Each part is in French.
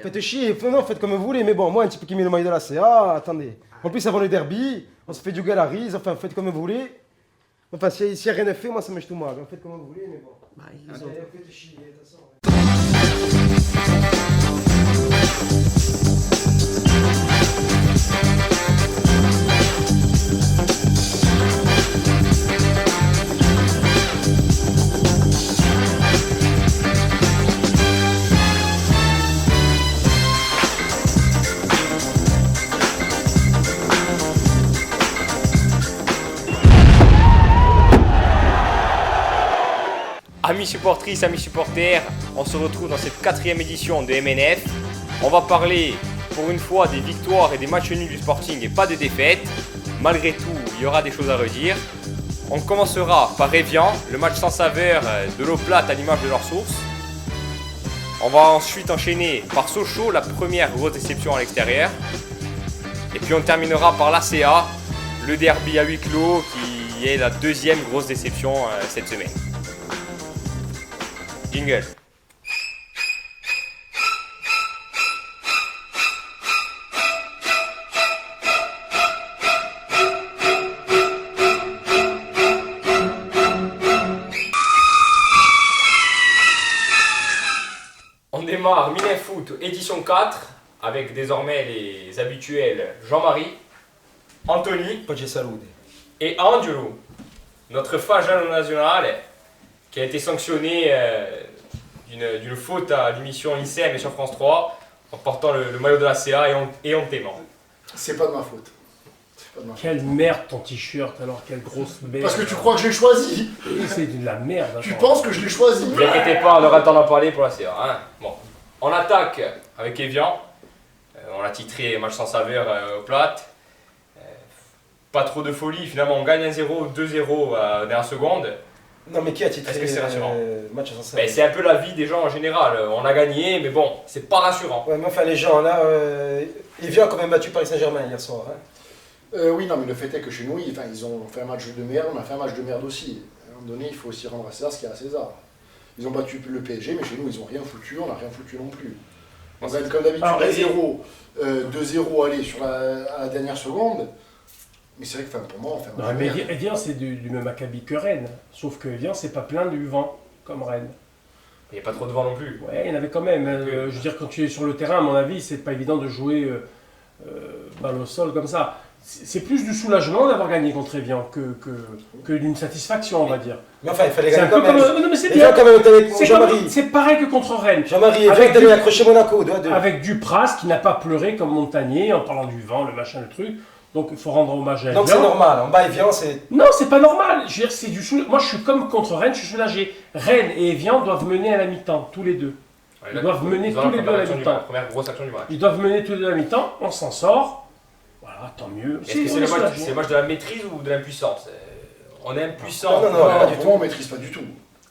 Faites chier, non, faites comme vous voulez, mais bon, moi, un petit peu qui met le maillot de la CA, attendez. En plus, avant le derby, on se fait du galarise, enfin, faites comme vous voulez. Enfin, s'il n'y a rien de fait, moi, ça me tout mal. Faites comme vous voulez, mais bon. Allez, faites chier, de toute façon. Amis supportrices, amis supporters, on se retrouve dans cette 4e édition de MNF. On va parler pour une fois des victoires et des matchs nuls du Sporting et pas de défaites. Malgré tout, il y aura des choses à redire. On commencera par Evian, le match sans saveur de l'eau plate à l'image de leur source. On va ensuite enchaîner par Sochaux, la première grosse déception à l'extérieur. Et puis on terminera par l'ACA, le derby à huis clos qui est la 2e grosse déception cette semaine. Jingle. On démarre Mine Foot édition 4 avec désormais les habituels Jean-Marie, Anthony Poggi salute. et Angelo, notre fagiano national qui a été sanctionné d'une faute à l'émission ICM et sur France 3 en portant le maillot de la CA et hontément. C'est pas de ma faute. Quelle merde ton t-shirt alors, quelle grosse merde. Parce que tu crois que je l'ai choisi. C'est de la merde. Tu attends. penses que je l'ai choisi. Ne vous inquiétez pas, on aura le temps d'en parler pour la CA. Hein. Bon. On attaque avec Evian. On l'a titré match sans saveur au plate. Pas trop de folie, finalement on gagne 1-0, 2-0 à la dernière seconde. Non, mais qui a titré Est-ce que c'est rassurant match sans saveur? Ben, c'est un peu la vie des gens en général. On a gagné, mais bon, c'est pas rassurant. Ouais, mais enfin, les gens, là, Evian a quand même battu Paris Saint-Germain hier soir. Hein. Oui, non, mais le fait est que chez nous, ils ont fait un match de merde, on a fait un match de merde aussi. À un moment donné, il faut aussi rendre à César ce qu'il y a à César. Ils ont battu le PSG, mais chez nous, ils n'ont rien foutu, on n'a rien foutu non plus. On gagne comme d'habitude 1-0, 2-0 aller à la dernière seconde. Mais c'est vrai que pour moi, on fait un match Non, de mais merde. Evian c'est du même acabit que Rennes. Sauf que Evian c'est pas plein du vent comme Rennes. Il n'y a pas trop de vent non plus. Ouais, il y en avait quand même. Je veux dire, quand tu es sur le terrain, à mon avis, c'est pas évident de jouer balle au sol comme ça. C'est plus du soulagement d'avoir gagné contre Evian que d'une satisfaction, on va dire. Mais enfin, il fallait C'est un gagner peu quand comme. même. Non, mais c'est Evian, bien. quand même, avec C'est Jean-Marie. c'est pareil que contre Rennes. Jean-Marie, Evian, Avec t'allais du- accrocher Monaco, 2-2. Avec Dupras qui n'a pas pleuré comme Montagnier en parlant du vent, le machin, le truc. Donc il faut rendre hommage à Evian. Donc c'est normal, en bas Evian, c'est. Non, c'est pas normal. Je veux dire, c'est du Moi, je suis comme contre Rennes, je suis soulagé. Rennes et Evian doivent mener à la mi-temps, tous les deux. Ouais, Ils là, doivent mener dans la tous les deux à première la action du mi-temps. match, première grosse action du match. Ils doivent mener tous les deux à la mi-temps, on s'en sort. Voilà, tant mieux. Est-ce que c'est le match de la maîtrise ou de l'impuissance? On est impuissant. Non, non, non. Non, pas du pour tout. moi, on maîtrise pas du tout.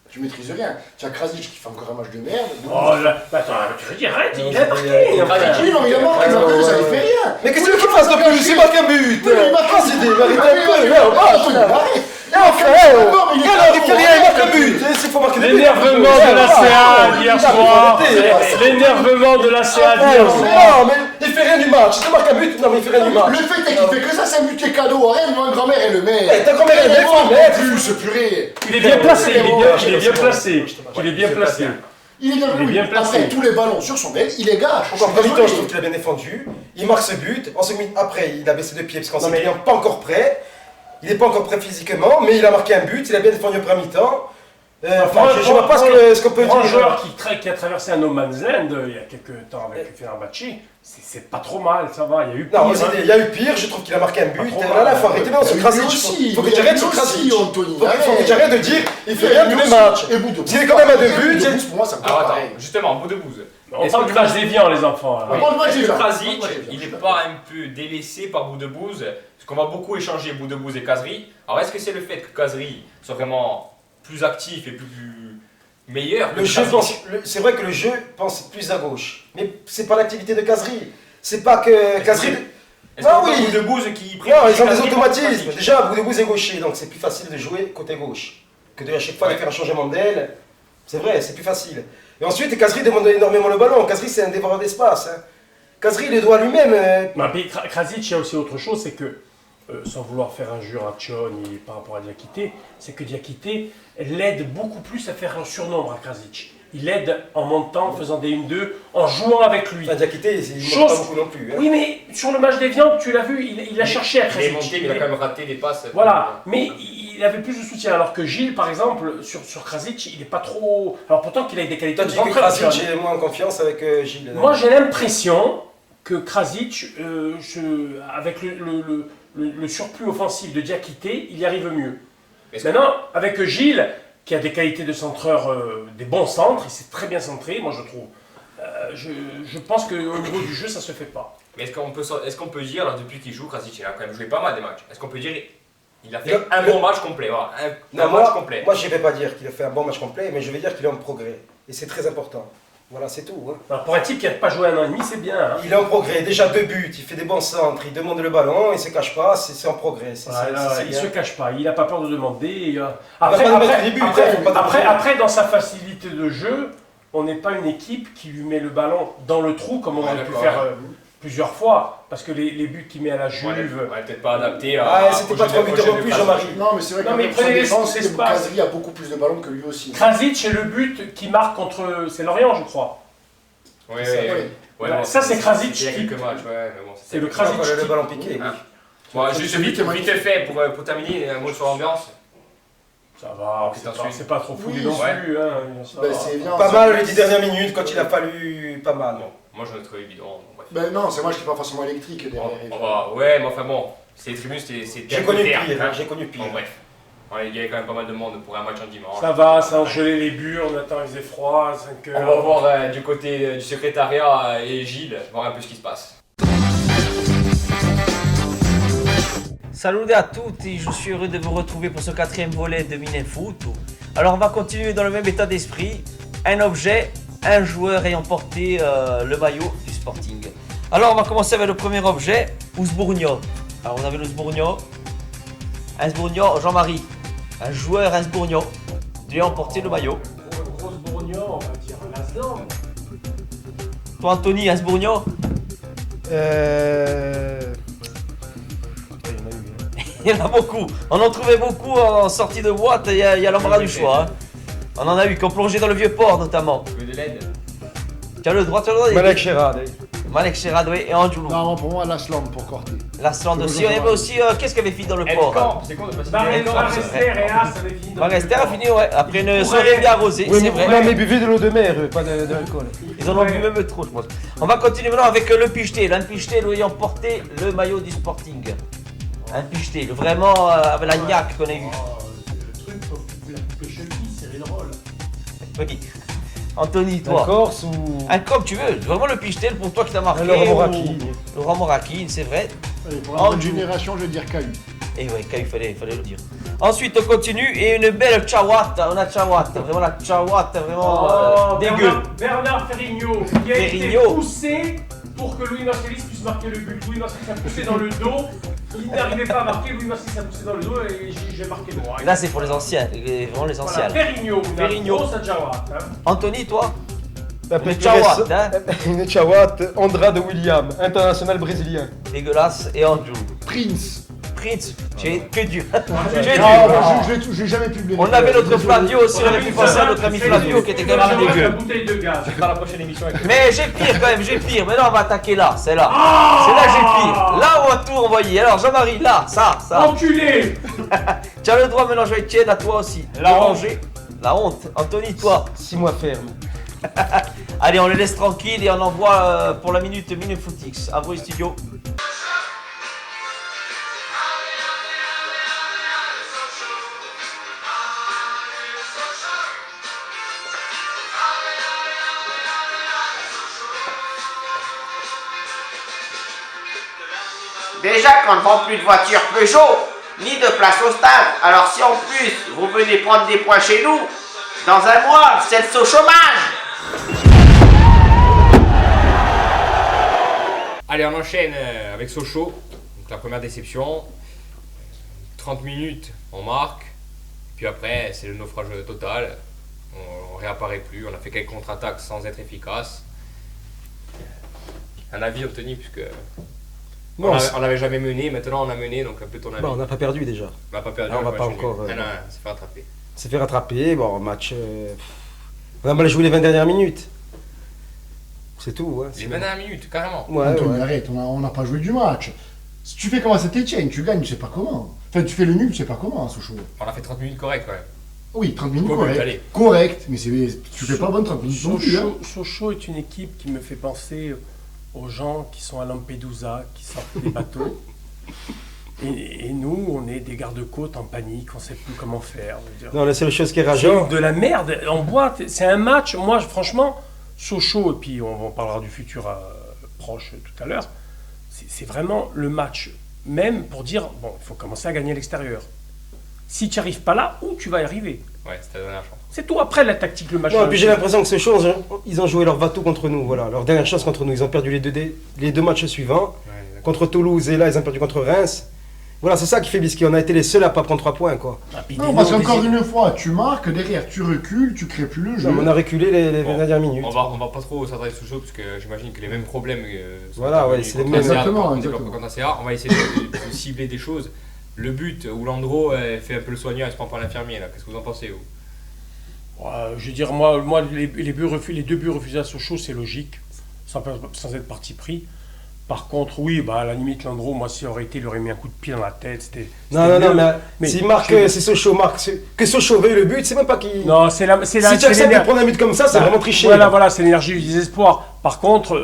Tu maîtrises rien. Tu as Krasic qui fait encore un match de merde. Oh là, attends, tu veux dire, arrête, il Non, a marqué. c'est- enfin. Oui, non, mais il a marqué, ça lui fait rien. Mais qu'est-ce que tu fasses de plus? Il marque un but! Oui, mais il marque un C'est des but. mérites Ah, oui, un peu, oui, merde, oui, vache, oui, là. oui. Et enfin, D'accord, mais il est alors, il fait pas rien, il marque bon. un but! Il faut marquer des buts! L'énervement de la CA hier soir. L'énervement de la CA d'hier soir. Non, mais il fait rien du match! Il te marque un but! Non, mais il fait rien du match! Le fait est qu'il fait que ça, c'est un but cadeau. Rien, ma grand-mère, elle le met. Eh, ta grand-mère, elle le met, faut le mettre. Plus, purée. Il est bien placé, il est bien placé. Il est bien placé. Il est bien, Il est oui. bien placé. Après, tous les ballons sur son aile, il les gâche. Encore pas mi-temps, je trouve qu'il a bien défendu. Il marque ce but. En seconde minute après, il a baissé de pied parce qu'on Non, sait mais- qu'il n'est pas encore prêt. Il n'est pas encore prêt physiquement, mais il a marqué un but. Il a bien défendu au premier mi-temps. Enfin, je ne vois pas ce qu'on peut Pour un dire. joueur qui a traversé un no man's land il y a quelques temps avec Fenerbahçe, c'est pas trop mal, ça va, il y a eu pire. Non, hein. il y a eu pire. Je trouve qu'il a marqué un but. Pas trop Là, mal. faut arrêter maintenant ce Krasic. Faut que tu arrêtes ce Krasic. Anthony. Faut que tu arrêtes de dire il fait rien tous les matchs. Et bout de S'il est quand même à 2 buts, pour moi, ça me Alors attends, pareil. justement, bout de bouse. On parle du match d'Evian, les enfants. là. On parle du match Est-ce que d'Evian. Krasic, On parle du match il d'Evian. n'est pas un peu délaissé par Boudebouz? Parce qu'on va beaucoup échanger Boudebouz et Kazri. Alors est-ce que c'est le fait que Kazri soit vraiment plus actif et plus meilleur que Le jeu Krasic? pense, c'est vrai que le jeu pense plus à gauche, mais c'est pas l'activité de Kazri. C'est pas que Kazri. Est-ce Non, que oui. Boudebouz qui Non, ils ont des Kazri pour automatismes. Krasic? Déjà, Boudebouz est gaucher, donc c'est plus facile de jouer côté gauche que de à chaque fois de faire un changement d'aile. C'est vrai, c'est plus facile. Et ensuite, Kazri demande énormément le ballon. Kazri, c'est un dévoreur d'espace. Hein. Kazri, il doit lui-même. Mais Krasic, il y a aussi autre chose, c'est que, sans vouloir faire injure à Tchon par rapport à Diakité, c'est que Diakité l'aide beaucoup plus à faire un surnombre à Krasic. Il l'aide en montant, en faisant des 1-2, en jouant avec lui. Diakité, il ne monte pas beaucoup non plus. Hein. Oui, mais sur le match d'Evian, tu l'as vu, il a cherché à Krasic. Il est monté, mais il a quand même raté des passes. Voilà, mais il avait plus de soutien, alors que Gilles, par exemple, sur Krasic, il n'est pas trop... Alors pourtant qu'il a des qualités Toi, de tu dis que centre, Krasic est moins en confiance avec Gilles. Moi, j'ai l'impression que Krasic, avec le surplus offensif de Diakité, il y arrive mieux. Maintenant, avec Gilles, qui a des qualités de centreur, des bons centres, il s'est très bien centré, moi je trouve. Je pense qu'au niveau du jeu, ça se fait pas. Mais est-ce qu'on peut dire, là, depuis qu'il joue, Krasic, il a quand même joué pas mal des matchs. Est-ce qu'on peut dire il a fait un bon match complet, voilà, un match complet. Moi, je ne vais pas dire qu'il a fait un bon match complet, mais je vais dire qu'il est en progrès. Et c'est très important. Voilà, c'est tout. Hein. Alors, pour un type qui n'a pas joué 1 an et demi, c'est bien. Hein. Il est en progrès. Déjà 2 buts, il fait des bons centres, il demande le ballon, il ne se cache pas, c'est en progrès. Il ne se cache pas, il n'a pas peur de demander. Après, dans sa facilité de jeu, on n'est pas une équipe qui lui met le ballon dans le trou comme on a pu faire plusieurs fois. Parce que les buts qu'il met à la Juve... Ouais, peut-être pas adapté c'était pas trop buteur non plus, Jean-Marie. Non, mais c'est vrai Non, mais que sa prenez défense, l'espace. Kazri a beaucoup plus de ballons que lui aussi. Krasic, c'est le but qui marque contre... C'est Lorient, je crois. Ouais, ça, c'est Krasic. Il y a quelques matchs, ouais. Mais bon, c'est le Krasic. Le ballon piqué. Bon, juste vite fait, pour terminer, un mot sur l'ambiance. Ça va, c'est pas trop fou non plus. Pas mal les 10 dernières minutes quand il a fallu. Pas mal. Moi, je le trouve évident. Ben non, c'est moi qui n'étais pas forcément électrique derrière. Ouais, mais enfin bon, c'est les tribunes, c'est j'ai connu pire. J'ai connu pire. Bon, bref. Il y avait quand même pas mal de monde pour un match en dimanche. Ça va, ça a gelé les buts, on attend, il faisait froid, 5 heures. On va voir du côté du secrétariat et Gilles, voir un peu ce qui se passe. Salut à toutes et je suis heureux de vous retrouver pour ce 4e volet de Minefoot. Alors on va continuer dans le même état d'esprit. Un objet, un joueur ayant porté le maillot du Sporting. Alors on va commencer avec le premier objet, Ousbourgno. Alors vous avez l'Ousbourgno. Ousbourgno, Jean-Marie. Un joueur Ousbourgno ayant porté le maillot. Ousbourgno, on va dire Laslan. Toi Anthony, Ousbourgno. Il y en a beaucoup. On en trouvait beaucoup en sortie de boîte. Il y a l'embarras du choix. Hein. On en a eu qui ont plongé dans le vieux port notamment. Tu veux de l'aide? Tu as le droit, Malek Cherad. Malek Cherad, oui, et Angelou. Non, pour moi, Lasland pour Corté. Lasland aussi. On avait aussi. Qu'est-ce qu'il avait fini dans le port? C'est con de passer Marester et As avait fini. Marester a fini, ouais. Après une soirée bien arrosée, c'est vrai. Non, mais buvez de l'eau de mer, pas d'alcool. Ils en ont bu même trop, je pense. On va continuer maintenant avec le Picheté. Un Picheté ayant porté le maillot du Sporting. Un Picheté, vraiment avec la niaque qu'on a eu. Le truc, faut la couper cheville, Cyril Roll. Oui. Anthony, toi. Un Corse ou. Un comme tu veux, vraiment le Picheté pour toi qui t'a marqué. Laurent Morakine. Laurent Morakine, c'est vrai. Allez, pour la bonne génération, je vais dire Caillou. Et ouais, il fallait le dire. Ensuite, on continue et une belle Chawat. On a Chawat, vraiment la Chawat, vraiment dégueu. Bernard Ferrigno, qui a été poussé pour que Louis Marcelis puisse marquer le but. Louis Marcelis a poussé dans le dos. Il n'arrivait pas à marquer, Louis Marcelis a poussé dans le dos et j'ai marqué moi. Là, c'est pour les anciens, vraiment les anciens. Voilà, Ferrigno, grosse Chawat. Hein. Anthony, toi? Une Chawat, hein. Une Chawat, Andrade William, international brésilien. Dégueulasse et Andrew. Prince. Tu es que dur. Je n'ai jamais pu le On avait notre Flavio aussi, on avait pu penser à notre ami Flavio qui était quand même dégueu. La bouteille de gaz. Dans la prochaine émission. Mais j'ai pire quand même, j'ai pire. Mais là on va attaquer là, c'est là. C'est là que j'ai pire. Là on va tout envoyer. Alors Jean-Marie, là, ça. Enculé. Tu as le droit maintenant, je vais tienne à toi aussi. La ranger. La honte. Anthony, toi. 6 mois ferme. Allez, on les laisse tranquilles et on envoie pour la minute Footix. À vous les studios. Déjà qu'on ne vend plus de voitures Peugeot, ni de place au stade. Alors si en plus vous venez prendre des points chez nous, dans un mois, c'est le saut chômage. Allez, on enchaîne avec Sochaux. Donc la première déception. 30 minutes, on marque. Puis après, c'est le naufrage total. on réapparaît plus. On a fait quelques contre-attaques sans être efficace. Un avis, Anthony, puisque Non, on n'avait jamais mené, maintenant on a mené, donc un peu ton avis. bon, on n'a pas perdu déjà. On n'a pas perdu. Ah, on va le pas match encore, nul. On s'est fait rattraper. On s'est fait rattraper, bon, match... on a mal joué les 20 dernières minutes. C'est tout, hein. Les 20 dernières minutes, carrément. Ouais, Anthony, ouais. arrête, on n'a pas joué du match. Si tu fais comme à Saint-Etienne, tu gagnes, tu sais pas comment. Enfin, tu fais le nul, tu sais pas comment, à Sochaux. On a fait 30 minutes correctes quand même. Oui, 30 minutes Combien, correct. allez. Correct, mais tu fais pas bonne 30 minutes non plus. Hein. Sochaux est une équipe qui me fait penser aux gens qui sont à Lampedusa, qui sortent des bateaux. Et nous, on est des gardes-côtes en panique, on ne sait plus comment faire. Je veux dire. Non, la seule chose qui est C'est rageante... de la merde. En boîte, c'est un match. Moi, franchement, Sochaux, et puis on parlera du futur proche tout à l'heure, c'est vraiment le match même pour dire, bon, il faut commencer à gagner à l'extérieur. Si tu n'y arrives pas là, où tu vas y arriver? Ouais, c'était la dernière chance. C'est tout après la tactique, le match. Non, et puis j'ai l'impression que ce chose, ils ont joué leur bateau contre nous, voilà, leur dernière chance contre nous. Ils ont perdu les deux matchs suivants, Ouais, d'accord. contre Toulouse et là ils ont perdu contre Reims. Voilà, c'est ça qui fait bisquer. On a été les seuls à pas prendre 3 points, quoi. Non, parce qu'encore une fois, tu marques, derrière tu recules, tu crées plus le jeu. Non, on a reculé les Bon, dernières minutes. On va pas trop s'adresser aux choses parce que j'imagine que les mêmes problèmes sont Voilà, apparus ouais, c'est contre les mêmes. ACA, Exactement, contre exactement. ACA. On va essayer de cibler des choses. Le but où Landreau fait un peu le soigneur, il se prend par l'infirmier là. Qu'est-ce que vous en pensez vous? Je veux dire, moi les deux buts refusés à Sochaux, c'est logique, sans être parti pris. Par contre, oui, à la limite, Landreau, moi, s'il aurait été, il aurait mis un coup de pied dans la tête. Non, Mais s'il marque, si Sochaux marque, que Sochaux veuille le but, c'est même pas qu'il... Non, c'est la. Si tu acceptes de prendre un but comme ça, c'est vraiment tricher. Voilà, c'est l'énergie du désespoir. Par contre,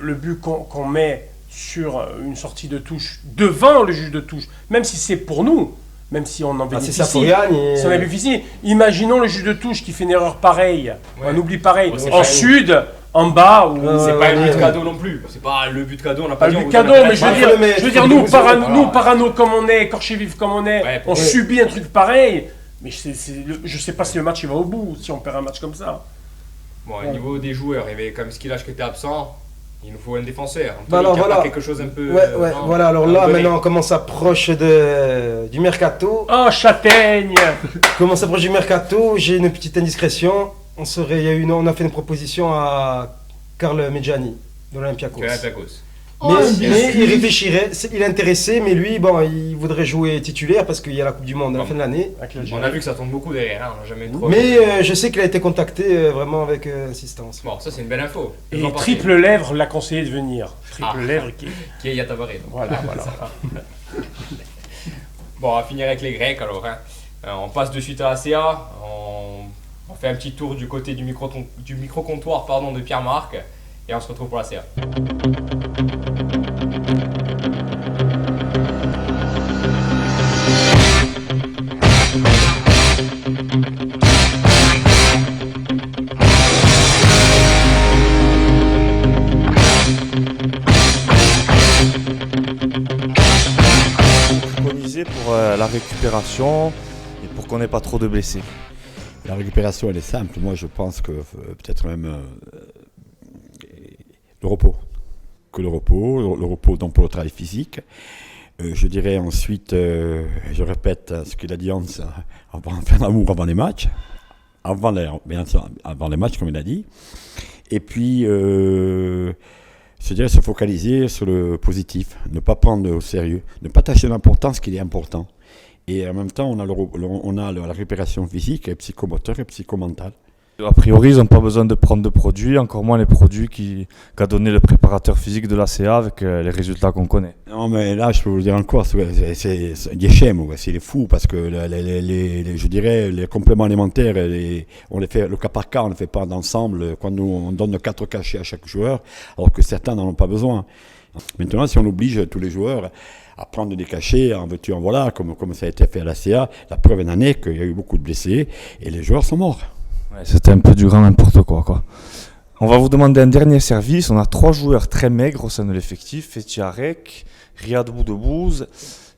le but qu'on met sur une sortie de touche devant le juge de touche, même si c'est pour nous, même si on en Ah, c'est bénéficie, Sapourian et... si on en bénéficie, imaginons le juge de touche qui fait une erreur pareille, Ouais. un oubli pareil, Ouais, c'est en pas- sud, en bas, ou... C'est pas un but ouais. cadeau non plus. C'est pas le but cadeau, on n'a Pas pas dit. le on but vous cadeau, donne un mais je veux penalty. dire, mais je veux faut dire le nous, mesurer, voilà. nous, parano comme on est, écorché vif comme on est, Ouais, on pour- subit un truc pareil. Mais je sais pas si le match il va au bout, si on perd un match comme ça. Bon, au niveau des joueurs, il y avait comme Skilage qui était absent. Il nous faut un défenseur. Bah alors, Anthony, qui a voilà. pas quelque chose un peu. Ouais, non, voilà, alors à là, donner. maintenant, on s'approche du mercato. Oh, châtaigne! Comment on s'approche du mercato, j'ai une petite indiscrétion. On a fait une proposition à Karl Medjani, de l'Olympiakos. Que Olympiakos. Oh, Mais, un mais biscuit. il réfléchirait, il est intéressé, mais lui, bon, il voudrait jouer titulaire parce qu'il y a la Coupe du Monde à la fin de l'année. On a vu que ça tombe beaucoup derrière, hein, on n'a jamais trop. Mais je sais qu'il a été contacté vraiment avec insistance. Bon, ça c'est une belle info. Et Vous en pensez Triple Lèvre l'a conseillé de venir. Triple Ah. Lèvre qui. Qui est Yatabaré. donc. Voilà. Bon, on va finir avec les Grecs alors. Hein. On passe de suite à ACA. On fait un petit tour du côté du micro-comptoir de Pierre-Marc. Et on se retrouve pour l'ACA. Préconisé pour la récupération et pour qu'on n'ait pas trop de blessés. La récupération, elle est simple. Moi, je pense que peut-être même le repos. Que le repos donc pour le travail physique. Je dirais ensuite, je répète ce qu'il a dit Hans, faire l'amour avant les matchs. Bien sûr, avant les matchs, comme il a dit. Et puis, je dirais se focaliser sur le positif, ne pas prendre au sérieux, ne pas tâcher l'importance qu'il est important. Et en même temps, on a la récupération physique, et psychomoteur et psychomentale. A priori, ils n'ont pas besoin de prendre de produits, encore moins les produits qu'a donné le préparateur physique de l'ACA avec les résultats qu'on connaît. Non, mais là, je peux vous dire encore, c'est Guéchem, c'est les fous, parce que je dirais, les compléments alimentaires, on les fait le cas par cas, on ne les fait pas d'ensemble, quand nous, on donne 4 cachets à chaque joueur, alors que certains n'en ont pas besoin. Maintenant, si on oblige tous les joueurs à prendre des cachets, en veux-tu, en voilà, comme ça a été fait à l'ACA, la preuve en est qu'il y a eu beaucoup de blessés, et les joueurs sont morts. Ouais, c'était un peu du grand n'importe quoi. On va vous demander un dernier service. On a 3 joueurs très maigres au sein de l'effectif. Fetiarek, Riyad Boudebouz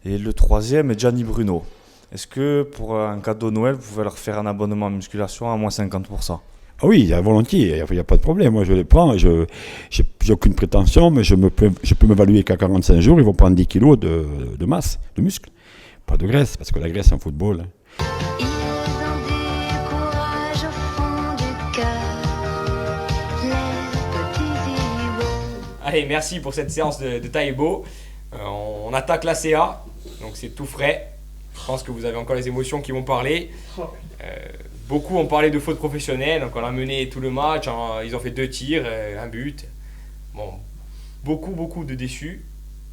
et le 3e est Gianni Bruno. Est-ce que pour un cadeau Noël, vous pouvez leur faire un abonnement à musculation à moins 50%? Ah oui, volontiers, il n'y a pas de problème. Moi, je les prends. Je n'ai aucune prétention, mais je peux m'évaluer qu'à 45 jours, ils vont prendre 10 kilos de masse, de muscle. Pas de graisse, parce que la graisse en football. Il a du courage au fond du Allez, merci pour cette séance de Taïbo. On attaque la CA, donc c'est tout frais. Je pense que vous avez encore les émotions qui vont parler. Beaucoup ont parlé de faute professionnelle, donc on a mené tout le match, ils ont fait 2 tirs, un but. Bon, beaucoup de déçus.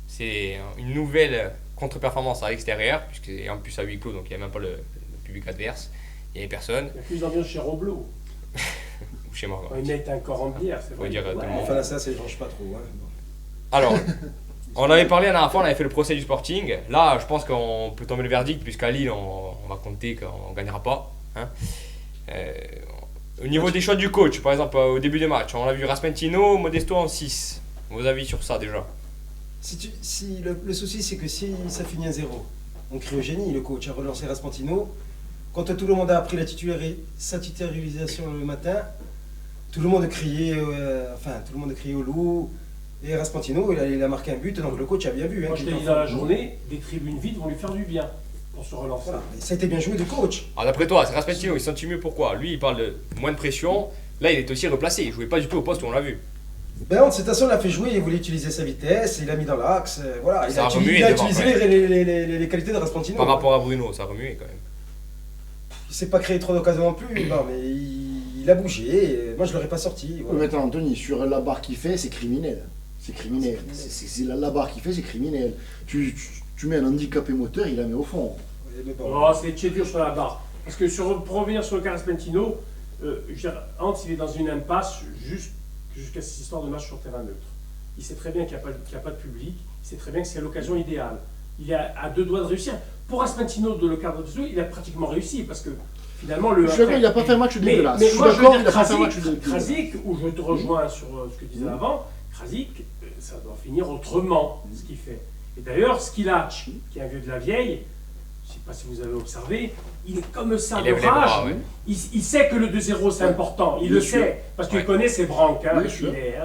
C'est une nouvelle contre-performance à l'extérieur, puisque en plus à huis clos, donc il n'y a même pas le public adverse, il n'y avait personne. Il y a plus d'ambiance chez Roblo. Ou chez moi. Ils mettent encore en bière, c'est vrai. Dire tout le monde. Enfin, là, ça ne change pas trop. Hein. Alors, on avait parlé la dernière fois, on avait fait le procès du Sporting. Là, je pense qu'on peut tomber le verdict, puisqu'à Lille, on va compter qu'on ne gagnera pas. Hein. Au niveau des choix du coach, par exemple, au début des matchs, on a vu Raspentino, Modesto en 6. Vos avis sur ça déjà? Si le souci, c'est que si ça finit à 0, on crie au génie, le coach a relancé Raspentino. Quand tout le monde a appris sa titularisation le matin, tout le monde criait au loup. Et Raspentino, il a marqué un but, donc le coach a bien vu. Moi, je t'ai dit dans la journée, des tribunes vides vont lui faire du bien pour se relancer. Voilà. Ça a été bien joué du coach. Alors d'après toi, c'est Raspentino, il se sent mieux pourquoi? Lui, il parle de moins de pression. Là, il est aussi replacé. Il ne jouait pas du tout au poste où on l'a vu. Ben, de cette façon, il a fait jouer, il voulait utiliser sa vitesse, il l'a mis dans l'axe. Voilà, il a utilisé les qualités de Raspentino. Par rapport à Bruno, ça a remué quand même. Il ne s'est pas créé trop d'occasions non plus, non, mais il a bougé. Moi, je ne l'aurais pas sorti. Voilà. Maintenant, Anthony, sur la barre qu'il fait, c'est criminel. C'est criminel. C'est la barre qu'il fait, c'est criminel. Tu mets un handicapé moteur, il la met au fond. Oh, c'est dur sur la barre. Parce que pour revenir sur le cas Raspentino, Hans, il est dans une impasse jusqu'à cette histoire de match sur terrain neutre. Il sait très bien qu'il n'y a pas de public, il sait très bien que c'est l'occasion idéale. Il est à 2 doigts de réussir. Pour Raspentino, de le cadre de jeu, il a pratiquement réussi parce que finalement il n'a pas fait un match dégueulasse. Mais moi, je veux dire, Krasic, où je te rejoins sur ce que disais avant, Krasic, ça doit finir autrement, ce qu'il fait. Et d'ailleurs, Skilac, qui est un vieux de la vieille, je ne sais pas si vous avez observé, il est comme ça de rage. Il sait que le 2-0 c'est important, il le sait, parce qu'il connaît ses branques.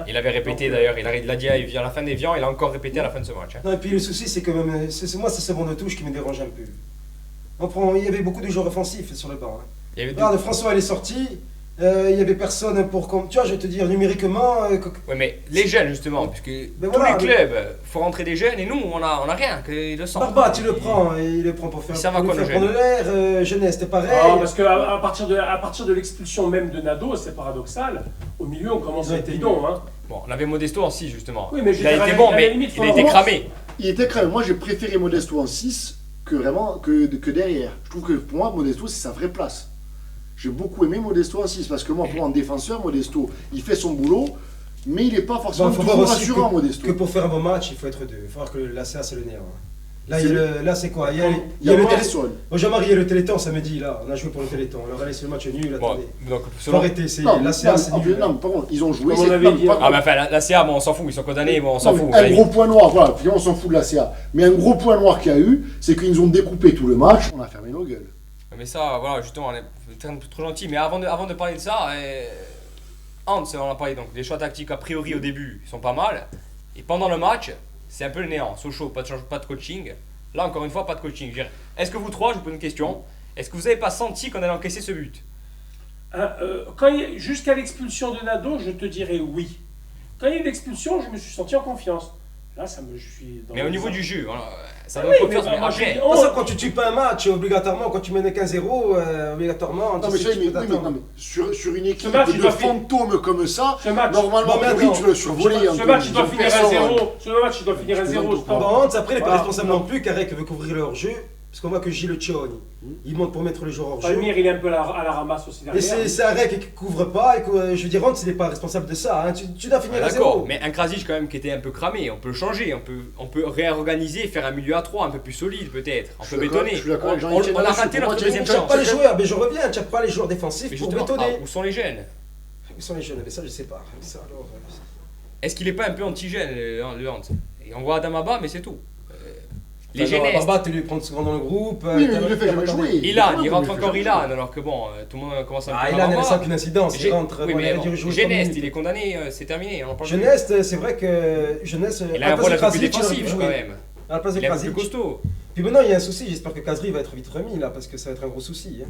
Il avait répété d'ailleurs, il l'a dit à la fin des Vians, il a encore répété à la fin de ce match. Non, et puis le souci, c'est que même, c'est ce banc de touche qui me dérange un peu. Il y avait beaucoup de joueurs offensifs sur le banc. Regarde, François, elle est sortie. Il n'y avait personne pour... Tu vois, je vais te dire, numériquement... Oui, mais les jeunes, justement, puisque les clubs, il faut rentrer des jeunes, et nous, on a rien, que le sang. Barba, tu le prends, il le prend pour faire prendre l'air. Jeunesse, c'était pareil. Non, parce qu'à partir de l'expulsion même de Nado, c'est paradoxal, au milieu, on commence à être bidon. Hein. Bon, on avait Modesto en 6, justement. Oui, mais il a été bon, mais il a été cramé. Il était cramé. Moi, j'ai préféré Modesto en 6 que derrière. Je trouve que pour moi, Modesto, c'est sa vraie place. J'ai beaucoup aimé Modesto en 6 parce que moi, pour moi, en défenseur, Modesto, il fait son boulot, mais il n'est pas forcément toujours rassurant, Modesto. Que pour faire un bon match, il faut être deux. Il faut voir que la CA, c'est le néant. Là, c'est quoi? Il y a le Téléthon. Jean-Marie, il y a le Téléthon samedi, là. On a joué pour le Téléthon. On leur a laissé le match nul. Attendez. Faut arrêter. La CA, c'est nul. Non, par contre, ils ont joué. La CA, bon, on s'en fout. Ils sont condamnés, bon, on s'en fout. Un gros point noir, voilà. On s'en fout de la CA. Mais un gros point noir qu'il y a eu, c'est qu'ils nous ont découpé tout le match. On a fermé nos gueules. Mais ça, voilà, justement, on est trop gentil. Mais avant de parler de ça, Hans, on a parlé donc des choix tactiques a priori au début, ils sont pas mal. Et pendant le match, c'est un peu le néant. Sochaux, pas de coaching. Là, encore une fois, pas de coaching. Est-ce que vous trois, je vous pose une question, est-ce que vous n'avez pas senti qu'on allait encaisser ce but? Jusqu'à l'expulsion de Nado, je te dirais oui. Quand il y a eu l'expulsion, je me suis senti en confiance. Là, je suis dans mais au niveau du jeu, voilà, ça donne confiance. Mais après, quand tu tues pas un match, obligatoirement, quand tu mènes 15-0, obligatoirement. Non, mais sur une équipe de fantômes comme ça, normalement, tu le survoler. Ce match, il doit finir à 0. Après, il n'est pas responsable non plus, Carrec veut couvrir leur jeu. Parce qu'on voit que Gilles Tchon, il monte pour mettre le joueur hors jeu. Palmire, il est un peu à la ramasse aussi derrière. Et c'est un rec qui ne couvre pas. Et je veux dire, Hans, il n'est pas responsable de ça. Hein. Tu dois finir à 0. D'accord, mais un Krasic quand même qui était un peu cramé. On peut le changer, on peut réorganiser, faire un milieu à 3 un peu plus solide peut-être. On peut bétonner. Je suis d'accord avec on a raté notre deuxième chance. Pas les joueurs, mais je reviens. Tu n'as pas les joueurs défensifs pour bétonner. Où sont les jeunes? Où sont les jeunes? Mais ça, je ne sais pas. Est-ce qu'il n'est pas un peu anti-gène, le Hans? Et on voit Adamaba, mais c'est tout. Les Génestes. Barba, tu lui prends souvent dans le groupe. Oui, mais il le fait jamais jouer. Ilan, il rentre encore Ilan, alors que bon, tout le monde commence à... Ilan, il a sans qu'une incidence. Il rentre. Oui, mais Géneste, il est condamné, c'est terminé. Jeunesse, c'est vrai que Jeunesse. Il a un rôle un peu plus défensif quand même. À la place de il est Krasic. plus costaud. Puis maintenant, il y a un souci. J'espère que Kazri va être vite remis là, parce que ça va être un gros souci.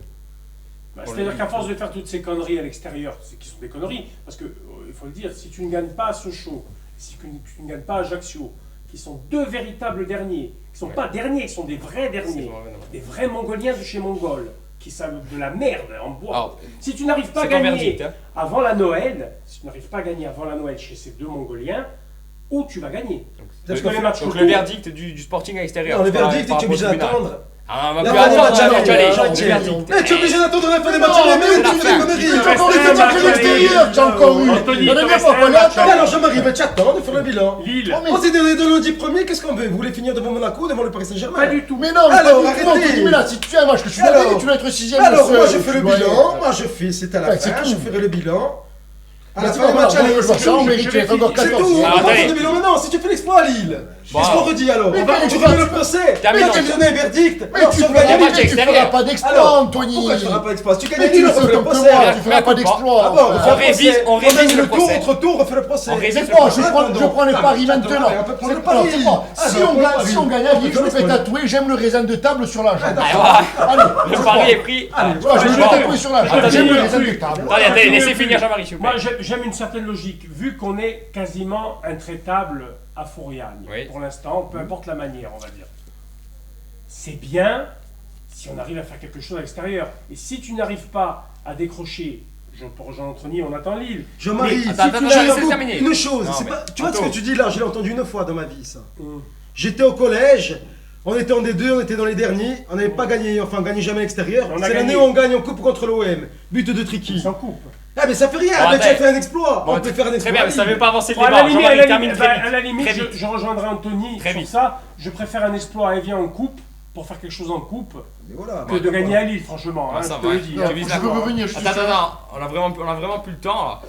C'est-à-dire qu'à force de faire toutes ces conneries à l'extérieur, c'est qui sont des conneries, parce que il faut le dire, si tu ne gagnes pas à Sochaux, si tu ne gagnes pas Ajaccio, qui sont 2 véritables derniers, qui ne sont pas derniers, qui sont des vrais derniers, des vrais Mongoliens de chez Mongol, qui savent de la merde en bois. Alors, Si tu n'arrives pas à c'est ton gagner verdict, hein. avant la Noël, si tu n'arrives pas à gagner avant la Noël chez ces 2 Mongoliens, où tu vas gagner? Parce que les matchs Donc le retour- verdict du Sporting à l'extérieur. Non, le par- verdict, par tu es obligé rapport au tribunal. d'attendre. Ah, on va La plus fin des attendre matchs la allés, match aller. gentil. Le verdict. Mais tu es obligé d'attendre la fin des Non, matchs allés, mais c'est tu la fais fin. des conneries. Tu as encore restes les un matchs match à l'extérieur, tu as encore eu. Anthony, La il te dernière reste fois, un voilà, match à Alors Jean-Marie, tu attends de faire le bilan. Lille. Oh, mais- On s'est donné de l'audit premier, qu'est-ce qu'on veut? Vous voulez finir devant Monaco, devant le Paris Saint-Germain? Pas du tout. Mais non, mais Alors, pas du tout, arrêtez. Anthony, mais là, si tu fais un match que tu dois Alors. gagner, tu dois être 6ème. Alors moi je fais le bilan, moi je fais, c'est à la Ouais, c'est fin, tout. je ferai le bilan. À la Bah, fin du match voilà, aller, moi, je vois c'est ça, tout. on mérite d'être encore C'est 14. tout, on Ah, va attendez. faire le bilan maintenant, si tu fais l'exploit à Lille. Bon. Qu'est-ce qu'on redit alors? Mais On va quel continuer exploit? le procès. Terminons. Mais tu as donné un verdict. Mais Alors, tu si on feras gagne à match Lille, tu extérieur. feras pas d'exploit, alors, Anthony. pourquoi tu feras pas d'exploit? Si tu Mais gagnes à tu Lille, le on fais refait le autant que procès. moi, tu feras pas d'exploit. Ah bon, on refait On le révise- procès. on révise gagne le le tour, procès. entre tour, on refait le procès. On révise C'est le quoi, procès. je prends les paris maintenant. On peut prendre le Alors, pari. c'est quoi Ah, Si bah, on on prend le gagne, pari. si on gagne à Lille, je me fais tatouer, j'aime le raisin de table sur la jambe. Allez, Le pari est pris. Allez, voilà, je me Bon. fais tatouer sur la jambe, Attendez, j'aime le attendez, raisin de attendez. table. Attendez, attendez, laissez Moi, finir Jean-Marie, s'il vous plaît. Moi, j'aime une certaine logique. Vu qu'on est quasiment intraitable à Fouriagne, Oui. pour l'instant, peu importe la manière, on va dire. C'est bien si on arrive à faire quelque chose à l'extérieur. Et si tu n'arrives pas à décrocher, je peux rejoindre Anthony, on attend Lille. Jean-Marie, Mais- si Attends, tu attends, j'avoue laissez terminer. une chose, Non, c'est mais- pas, tu vois ce Anto. que tu dis là, je l'ai entendu une fois dans ma vie ça. Hum. J'étais au collège, on était en D2, on était dans les derniers, on n'avait pas gagné, enfin on gagnait jamais à l'extérieur. On a C'est l'année gagné. où on gagne en coupe contre l'OM, but de Tricky. Sans coupe. Ah mais ça fait rien, Bon, mais tu as attends. fait un exploit, Bon, on peut faire un exploit. Très bien, mais ça ne veut pas avancer le Bon, à débat. la limite, Jean-Marie termine à très la vite. limite, Très vite. je rejoindrai Anthony Très sur vite. ça. Je préfère un exploit à Evian en coupe pour faire quelque chose en coupe Mais voilà. que de gagner à Lille, franchement. Ah, hein, ça je te va. le dis. Tu hein. vises Je la veux croix. revenir juste Attends, sur- attends, on a vraiment plus le temps là.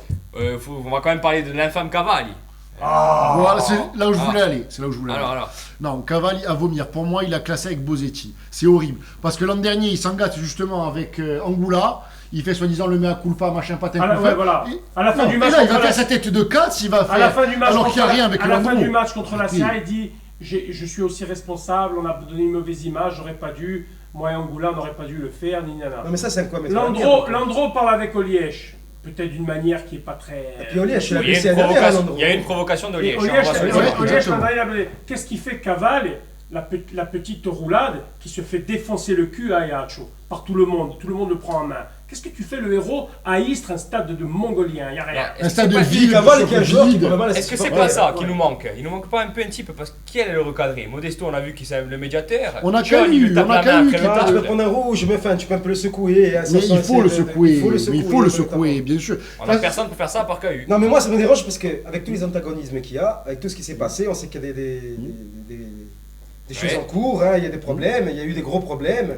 On va quand même parler de l'infâme Cavalli. Voilà, c'est là où je voulais aller. C'est là où je voulais aller. Alors. Non, Cavalli à vomir. Pour moi, il a classé avec Bosetti. C'est horrible. Parce que l'an dernier, il s'engage justement avec Angoula. Il fait soi-disant le mea culpa, machin patin. Ah, couffin. ouais, voilà. Et- À la fin Non, du et match, là, il va contre faire sa tête de 4 s'il va faire. à la fin du match, alors qu'il n'y a rien avec à la fin Landreau. du match contre la Oui. CIA, il dit je suis aussi responsable, on a donné une mauvaise image, j'aurais pas dû, moi et Angoula, on n'aurait pas dû le faire, ni nana. Non mais ça c'est quoi mais Landreau parle avec Olièche, peut-être d'une manière qui est pas très. Puis Olièche, il a Il y a blessé une la dernière, provocation- Landreau. il y a une provocation de Et Liège. Olièche, exactement. qu'est-ce qui fait Caval, la petite roulade qui se fait défoncer le cul à Ajaccio par tout le monde le prend en main. Qu'est-ce que tu fais le héros à Istres, un stade de Mongolien, il n'y a rien. Un stade de pas- ville. Caval qui est un joueur qui vide. peut vraiment Est-ce que c'est Ouais. pas ça qui ouais. nous manque? Il nous manque pas un peu un type parce que qui allait le recadrer? Modesto, on a vu qu'il c'est le médiateur. On a John, qu'à il lui eu, tape on a la qu'à main eu après qui le Ah, tape. tu match. peux prendre un rouge, mais enfin tu peux un peu le secouer. hein, Mais sans- il faut le sans- secouer. Il faut le Mais secouer. il faut le secouer, bien sûr. On a personne pour faire ça par KU. Non mais moi ça me dérange parce qu'avec tous les antagonismes qu'il y a, avec tout ce qui s'est passé, on sait qu'il y a des choses Ouais. en cours, hein, il y a des problèmes, il y a eu des gros problèmes.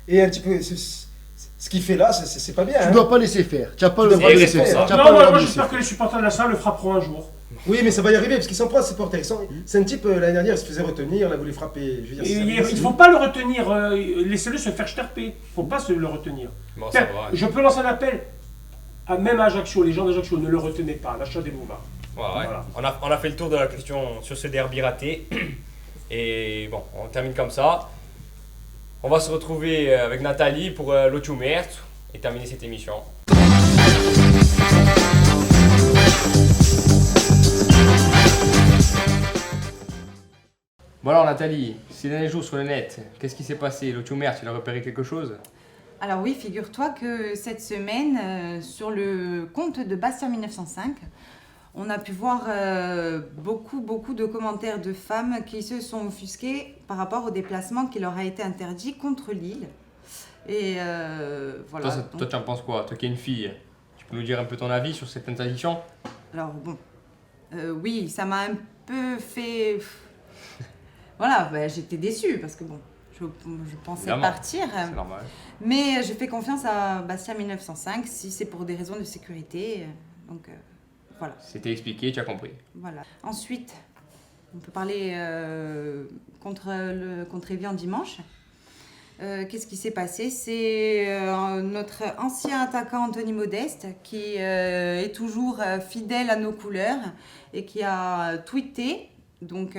Et un petit peu, ce qu'il fait là, c'est pas bien. Tu hein. dois pas laisser faire. Tu n'as pas le Tu droit de devrais laisser laisser faire. faire. Tu n'as Non, pas le moi, droit moi de j'espère laisser que les supporters de la salle le frapperont un jour. Oui mais ça va y arriver parce qu'ils sont pas supporters. C'est un type, l'année dernière il se faisait retenir, on a voulu frapper. Je veux dire, Et c'est- il ne faut pas le retenir, laissez-le se faire sterper. Il ne faut pas le retenir. Bon, ça Tiens, va. je peux lancer un appel même à Ajaccio, les gens d'Ajaccio, ne le retenez pas, l'achat des bouvards. Voilà. On a fait le tour de la question sur ce derby raté. Et bon, on termine comme ça. On va se retrouver avec Nathalie pour l'Ochumert et terminer cette émission. Bon alors Nathalie, ces derniers jours sur le net, qu'est-ce qui s'est passé? L'Ochumert, tu as repéré quelque chose? Alors oui, figure-toi que cette semaine, sur le compte de Bastia 1905, on a pu voir beaucoup de commentaires de femmes qui se sont offusquées par rapport au déplacement qui leur a été interdit contre Lille. Et voilà. Toi, tu en penses quoi? Toi qui es une fille, tu peux nous dire un peu ton avis sur cette interdiction? Alors bon, oui, ça m'a un peu fait... Voilà, ben, j'étais déçue parce que bon, je pensais Évidemment, partir. C'est normal. Mais je fais confiance à Bastia 1905 si c'est pour des raisons de sécurité. Donc voilà. C'était expliqué, tu as compris. Voilà. Ensuite, on peut parler contre Evian dimanche. Qu'est-ce qui s'est passé? C'est notre ancien attaquant Anthony Modeste qui est toujours fidèle à nos couleurs et qui a tweeté, donc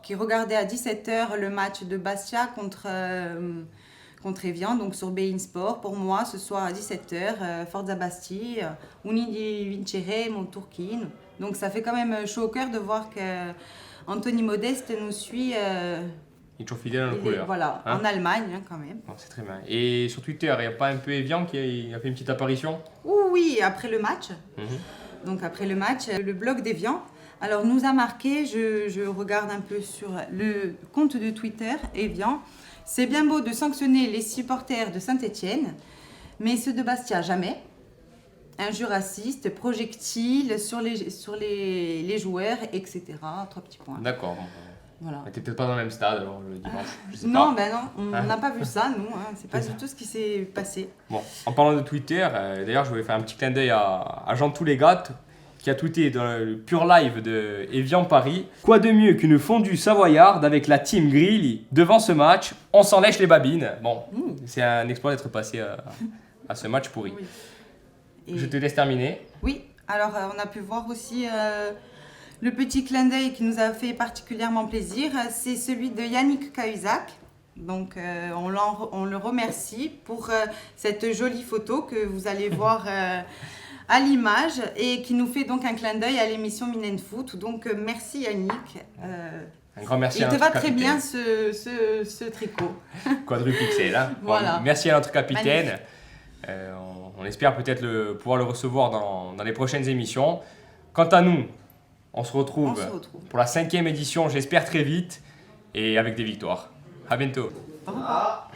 qui regardait à 17h le match de Bastia contre Evian, donc sur Bein Sport. Pour moi, ce soir à 17h, Forza Basti, Unidi Vincere, Monturquino. Donc ça fait quand même chaud au cœur de voir que Anthony Modeste nous suit. Il est toujours fidèle à nos couleurs. Voilà, Hein en Allemagne quand même. Bon, c'est très bien. Et sur Twitter, il n'y a pas un peu Evian qui a fait une petite apparition? Oui, après le match. Donc après le match, le blog d'Evian. Alors nous a marqué, je regarde un peu sur le compte de Twitter, Evian. C'est bien beau de sanctionner les supporters de Saint-Étienne, mais ceux de Bastia, jamais. Injures racistes, projectiles sur les joueurs, etc. 3 petits points. D'accord. Voilà. T'es peut-être pas dans le même stade alors le dimanche, je sais Non, pas. ben non, on n'a pas vu ça, nous. C'est pas du tout ce qui s'est passé. Bon, en parlant de Twitter, d'ailleurs je voulais faire un petit clin d'œil à Jean Toulégat qui a tweeté dans le pur live de Evian Paris. Quoi de mieux qu'une fondue savoyarde avec la team Grill devant ce match? On s'en lèche les babines. Bon, c'est un exploit d'être passé à ce match pourri. Oui. Je te laisse terminer. Oui, alors on a pu voir aussi le petit clin d'œil qui nous a fait particulièrement plaisir. C'est celui de Yannick Cahuzac. Donc on le remercie pour cette jolie photo que vous allez voir à l'image et qui nous fait donc un clin d'œil à l'émission Minen Foot. Donc merci Yannick. Un grand merci Il à te notre va très capitaine. bien ce tricot. Quadrupixel. Hein. Voilà. Bon, merci à notre capitaine. Magnifique. On espère peut-être pouvoir le recevoir dans les prochaines émissions. Quant à nous, on se retrouve pour la 5e édition, j'espère très vite, et avec des victoires. À bientôt. Au revoir.